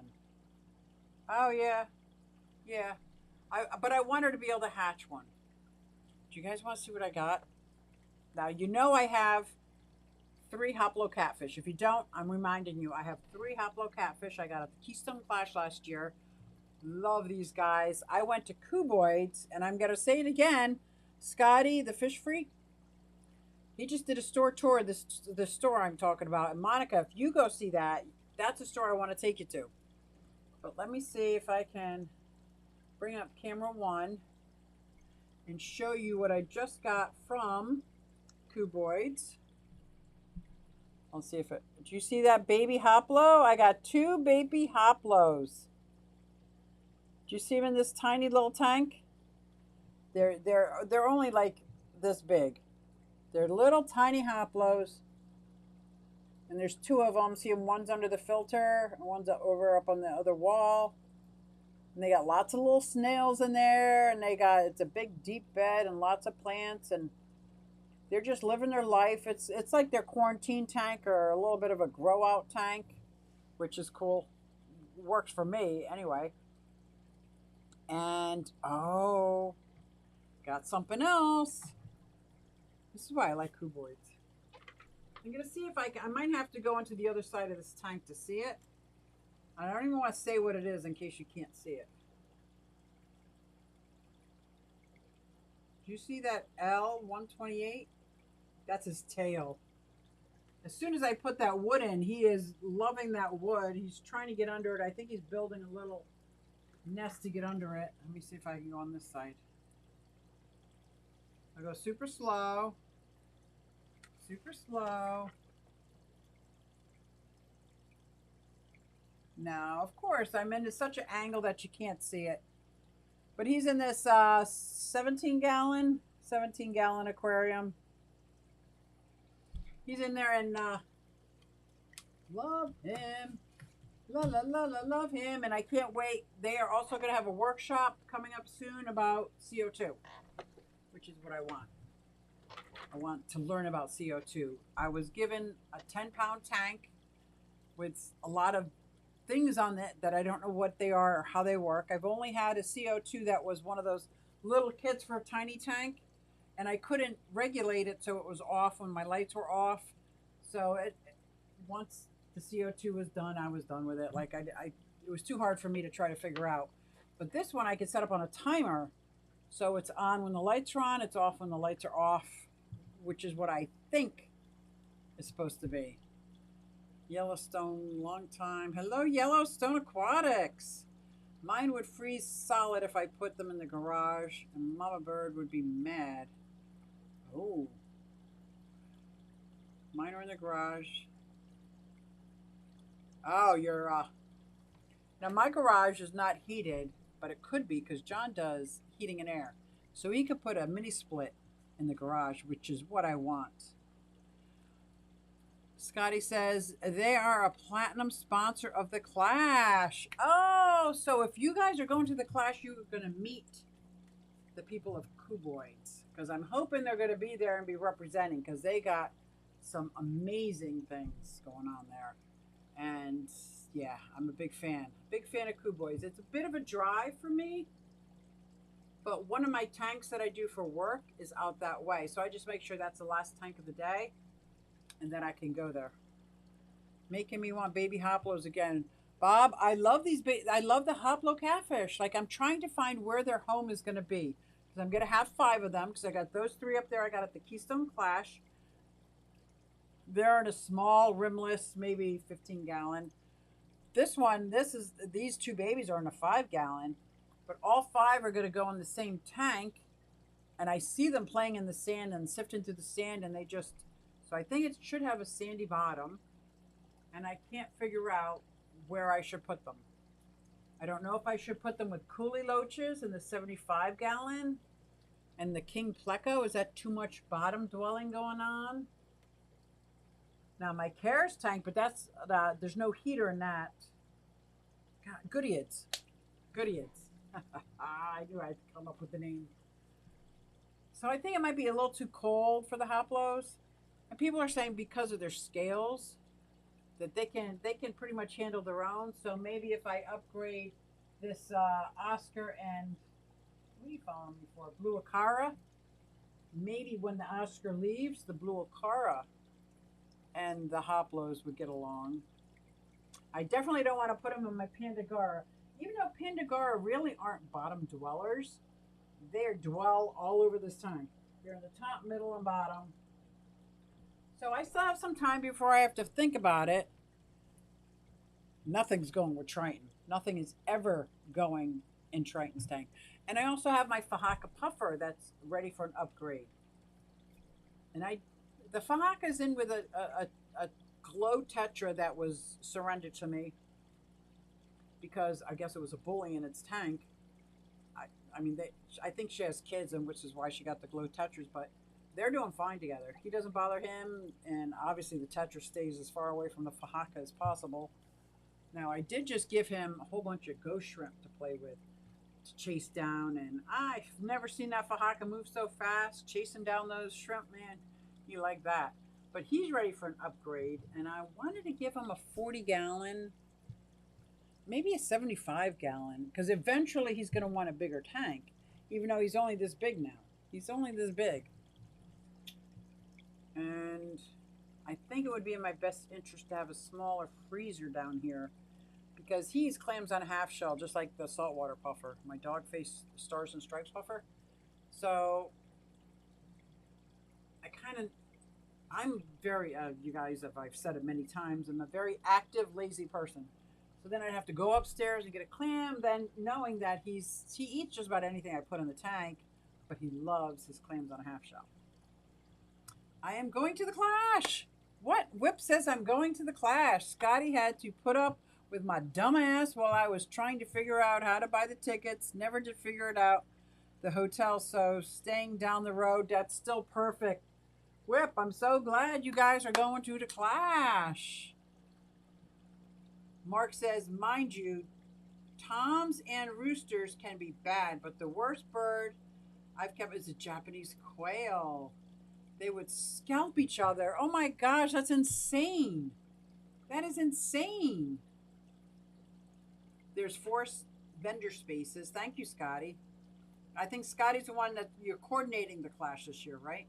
A: Oh yeah, yeah. But I want her to be able to hatch one. Do you guys want to see what I got? Now you know I have 3 Hoplo catfish. If you don't, I'm reminding you. I have 3 Hoplo catfish. I got at the Keystone Clash last year. Love these guys. I went to Cuboids, and I'm gonna say it again. Scotty, the fish freak, he just did a store tour. The store I'm talking about. And Monica, if you go see that, that's a store I want to take you to. But let me see if I can bring up camera 1 and show you what I just got from Cuboids. I'll see if it. Did you see that baby Hoplo? I got 2 baby Hoplos. Do you see them in this tiny little tank? They're only like this big. They're little tiny Hoplos. And there's 2 of them. See them? One's under the filter, and one's over up on the other wall. And they got lots of little snails in there, and it's a big deep bed and lots of plants, and they're just living their life. It's like their quarantine tank or a little bit of a grow out tank, which is cool. Works for me anyway. And got something else. This is why I like Cuboids. I'm gonna see if I might have to go into the other side of this tank to see it. I don't even want to say what it is in case you can't see it. Do you see that L128? That's his tail. As soon as I put that wood in, he is loving that wood. He's trying to get under it. I think he's building a little nest to get under it. Let me see if I can go on this side. I'll go super slow. Super slow. Now, of course, I'm in such an angle that you can't see it. But he's in this 17-gallon aquarium. He's in there, and love him. Love him. And I can't wait. They are also going to have a workshop coming up soon about CO2, which is what I want. I want to learn about CO2. I was given a 10-pound tank with a lot of things on it that I don't know what they are or how they work. I've only had a CO2 that was one of those little kits for a tiny tank, and I couldn't regulate it, so it was off when my lights were off. So once the CO2 was done, I was done with it. Like it was too hard for me to try to figure out. But this one I could set up on a timer, so it's on when the lights are on, it's off when the lights are off, which is what I think is supposed to be. Yellowstone, long time. Hello, Yellowstone Aquatics. Mine would freeze solid if I put them in the garage, and Mama Bird would be mad. Oh. Mine are in the garage. Oh, now my garage is not heated, but it could be because John does heating and air. So he could put a mini split in the garage, which is what I want. Scotty says they are a platinum sponsor of the Clash. Oh, so if you guys are going to the Clash, you're going to meet the people of Cuboids, because I'm hoping they're going to be there and be representing, because they got some amazing things going on there. And yeah, I'm a big fan of Cuboids. It's a bit of a drive for me, but one of my tanks that I do for work is out that way, so I just make sure that's the last tank of the day. and then I can go there. Making me want baby hoplos again. Bob, I love these. I love the hoplo catfish. Like I'm trying to find where their home is going to be because I'm going to have 5 of them because I got those 3 up there. I got at the Keystone Clash. They're in a small rimless, maybe 15-gallon. These 2 babies are in a 5-gallon, but all 5 are going to go in the same tank. And I see them playing in the sand and sifting through the sand, and so I think it should have a sandy bottom, and I can't figure out where I should put them. I don't know if I should put them with coolie loaches in the 75-gallon and the king pleco. Is that too much bottom dwelling going on? Now my Cares tank, but there's no heater in that. God, Goodyids. I knew I'd come up with the name. So I think it might be a little too cold for the hoplos. And people are saying because of their scales that they can pretty much handle their own. So maybe if I upgrade this Oscar and what are you calling me for? Blue Acara. Maybe when the Oscar leaves, the Blue Acara and the hoplos would get along. I definitely don't want to put them in my Panda Gara. Even though Panda Gara really aren't bottom dwellers, they dwell all over this tank. They're in the top, middle, and bottom. So I still have some time before I have to think about it. Nothing's going with Triton. Nothing is ever going in Triton's tank. And I also have my Fahaka Puffer that's ready for an upgrade. And the Fahaka's in with a glow tetra that was surrendered to me because I guess it was a bully in its tank. I think she has kids, and which is why she got the glow tetras, but they're doing fine together. He doesn't bother him, and obviously the tetra stays as far away from the Fahaka as possible. Now, I did just give him a whole bunch of ghost shrimp to play with, to chase down, and I've never seen that Fahaka move so fast, chasing down those shrimp, man. You like that. But he's ready for an upgrade, and I wanted to give him a 40-gallon, maybe a 75-gallon, because eventually he's going to want a bigger tank, even though he's only this big now. He's only this big. And I think it would be in my best interest to have a smaller freezer down here because he's clams on a half shell, just like the saltwater puffer, my dog face stars and stripes puffer. So I'm very, you guys, I've said it many times, I'm a very active, lazy person. So then I'd have to go upstairs and get a clam, then knowing that he eats just about anything I put in the tank, but he loves his clams on a half shell. I am going to the Clash. What? Whip says I'm going to the Clash. Scotty had to put up with my dumb ass while I was trying to figure out how to buy the tickets. Never did figure it out. The hotel, so staying down the road, that's still perfect. Whip, I'm so glad you guys are going to the Clash. Mark says, mind you, toms and roosters can be bad, but the worst bird I've kept is a Japanese quail. They would scalp each other. Oh my gosh, that's insane. That is insane. There's 4 vendor spaces. Thank you, Scotty. I think Scotty's the one that you're coordinating the Clash this year, right?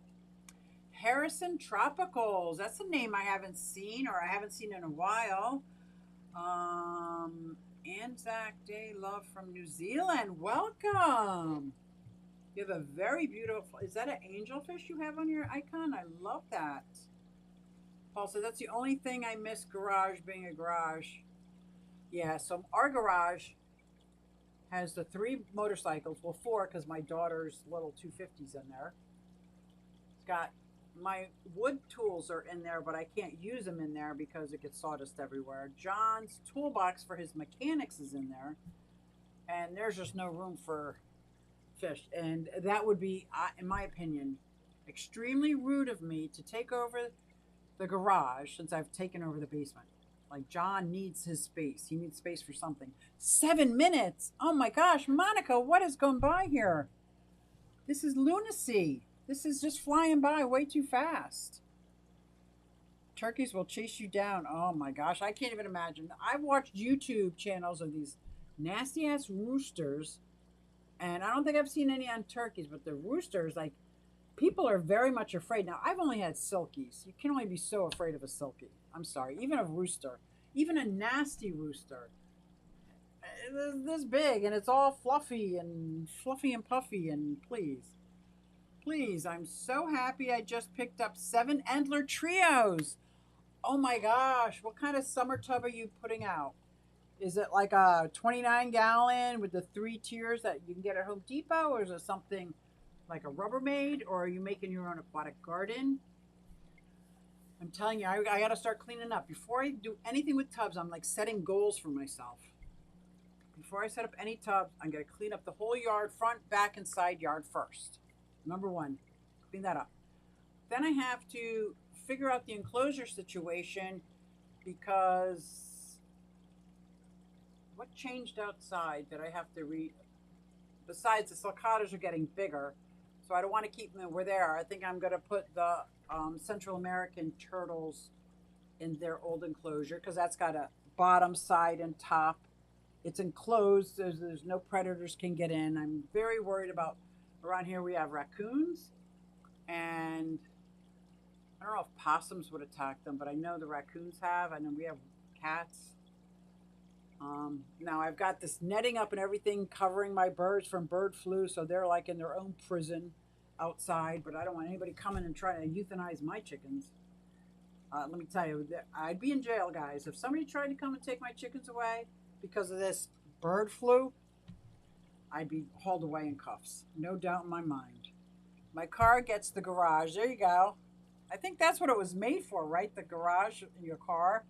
A: Harrison Tropicals. That's a name I haven't seen, or I haven't seen in a while. Anzac Day Love from New Zealand. Welcome. You have a very beautiful, is that an angelfish you have on your icon? I love that. Paul said, that's the only thing I miss garage being a garage. Yeah, so our garage has the 3 motorcycles, well 4 because my daughter's little 250's in there. It's got, my wood tools are in there, but I can't use them in there because it gets sawdust everywhere. John's toolbox for his mechanics is in there, and there's just no room for fish, and that would be, in my opinion, extremely rude of me to take over the garage since I've taken over the basement. Like, John needs his space. He needs space for something. 7 minutes. Oh my gosh, Monica, what is going by here? This is lunacy. This is just flying by way too fast. Turkeys will chase you down. Oh my gosh, I can't even imagine. I've watched YouTube channels of these nasty ass roosters, and I don't think I've seen any on turkeys, but the roosters, like, People are very much afraid. Now, I've only had silkies. You can only be so afraid of a silkie. I'm sorry. Even a rooster, even a nasty rooster, this big and it's all fluffy and puffy. And please, please, I'm so happy I just picked up 7 Entler Trios. Oh my gosh, what kind of summer tub are you putting out? Is it like a 29-gallon with the 3 tiers that you can get at Home Depot, or is it something like a Rubbermaid, or are you making your own aquatic garden? I'm telling you, I got to start cleaning up. Before I do anything with tubs, I'm like setting goals for myself. Before I set up any tubs, I'm going to clean up the whole yard, front, back, and side yard first. Number one, clean that up. Then I have to figure out the enclosure situation because what changed outside that I have to read? Besides, the sulcatas are getting bigger, so I don't want to keep them where they are. I think I'm going to put the Central American turtles in their old enclosure because that's got a bottom, side, and top. It's enclosed. There's no predators can get in. I'm very worried about around here. We have raccoons, and I don't know if possums would attack them, but I know the raccoons have. I know we have cats. Now I've got this netting up and everything covering my birds from bird flu, so they're like in their own prison outside. But I don't want anybody coming and trying to euthanize my chickens. Let me tell you, I'd be in jail, guys. If somebody tried to come and take my chickens away because of this bird flu, I'd be hauled away in cuffs. No doubt in my mind. My car gets the garage. There you go. I think that's what it was made for, right? The garage in your car.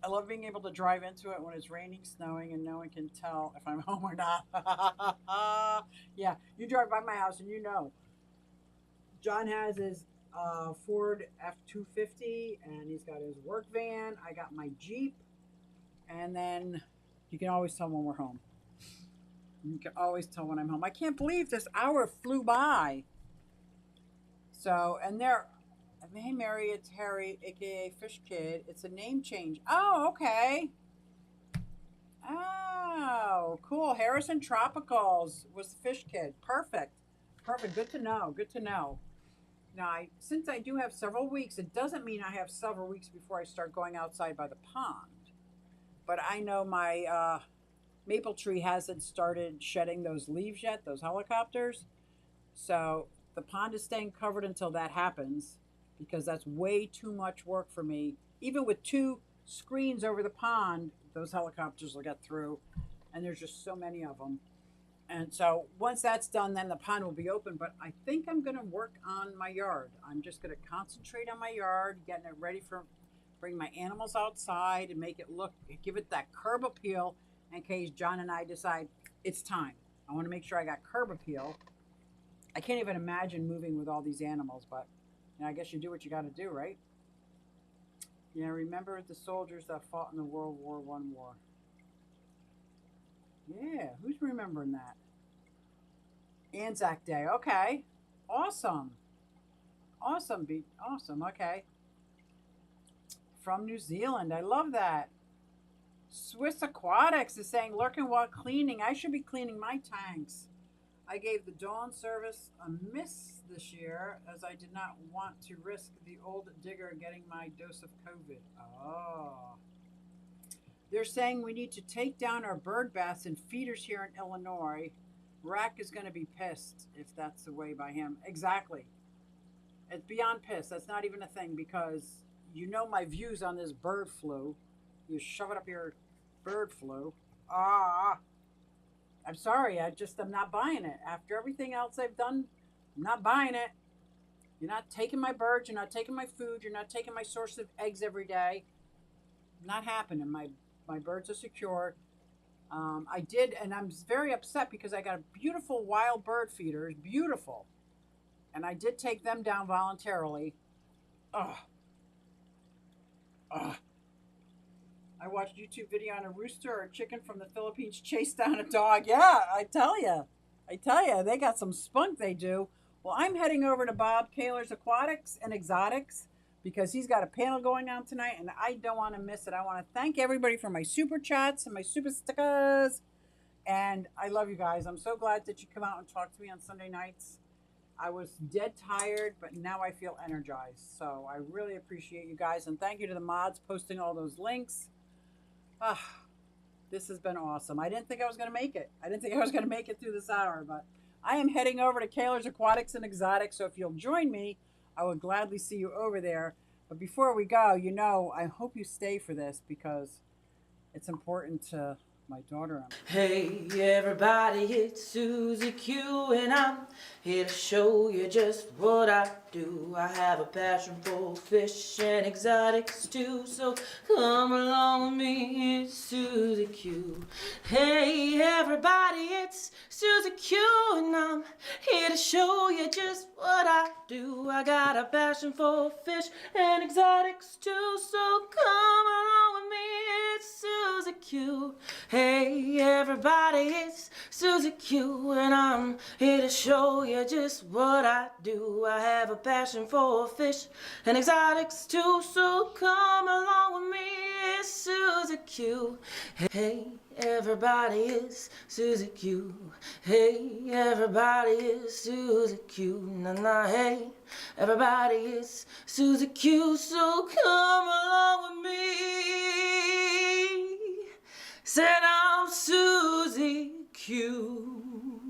A: I love being able to drive into it when it's raining, snowing, and no one can tell if I'm home or not. Yeah, you drive by my house and you know. John has his Ford F-250 and he's got his work van. I got my Jeep. And then you can always tell when we're home. You can always tell when I'm home. I can't believe this hour flew by. So, and there, hey Mary, it's Harry, aka Fish Kid. It's a name change. Oh, okay. Oh, cool. Harrison Tropicals was the Fish Kid. Perfect. Perfect. Good to know. Good to know. Now, since I do have several weeks, it doesn't mean I have several weeks before I start going outside by the pond. But I know my maple tree hasn't started shedding those leaves yet, those helicopters. So the pond is staying covered until that happens because that's way too much work for me. Even with 2 screens over the pond, those helicopters will get through, and there's just so many of them. And so once that's done, then the pond will be open. But I think I'm going to work on my yard. I'm just going to concentrate on my yard, getting it ready for bring my animals outside and make it look, give it that curb appeal in case John and I decide it's time. I want to make sure I got curb appeal. I can't even imagine moving with all these animals, but you know, I guess you do what you got to do, right? Yeah, remember the soldiers that fought in the World War I war. Yeah, who's remembering that? Anzac Day. Okay. Awesome. Awesome. Awesome. Okay. From New Zealand. I love that. Swiss Aquatics is saying, lurking while cleaning. I should be cleaning my tanks. I gave the dawn service a miss this year as I did not want to risk the old digger getting my dose of COVID. Oh. They're saying we need to take down our bird baths and feeders here in Illinois. Rack is going to be pissed if that's the way by him. Exactly. It's beyond pissed. That's not even a thing because you know my views on this bird flu. You shove it up your bird flu. I'm sorry. I'm not buying it. After everything else I've done, I'm not buying it. You're not taking my birds. You're not taking my food. You're not taking my source of eggs every day. Not happening. My birds are secure. I did, and I'm very upset because I got beautiful wild bird feeders, beautiful, and I did take them down voluntarily. Ugh. Ugh. I watched a YouTube video on a rooster or a chicken from the Philippines chase down a dog. Yeah, I tell you, they got some spunk. They do. Well, I'm heading over to Bob Kaler's Aquatics and Exotics because he's got a panel going on tonight, and I don't want to miss it. I want to thank everybody for my super chats and my super stickers, and I love you guys. I'm so glad that you come out and talk to me on Sunday nights. I was dead tired, but now I feel energized. So I really appreciate you guys, and thank you to the mods posting all those links. Ah, this has been awesome. I didn't think I was going to make it. I didn't think I was going to make it through this hour, but I am heading over to Kaler's Aquatics and Exotics. So if you'll join me, I would gladly see you over there. But before we go, I hope you stay for this because it's important to my daughter.
B: Hey everybody, it's Susie Q and I'm here to show you just what I do. I have a passion for fish and exotics too, so come along with me, it's Susie Q. Hey everybody, it's Susie Q and I'm here to show you just what I do. I got a passion for fish and exotics too, so come along with me, it's Susie Q. Hey everybody, it's Susie Q and I'm here to show you just what I do. I have a passion for fish and exotics too, so come along with me, it's Susie Q. Hey everybody, it's Susie Q. Hey everybody, it's Susie Q. Na na, hey everybody, it's Susie Q, so come along with me. Said I'm Susie Q.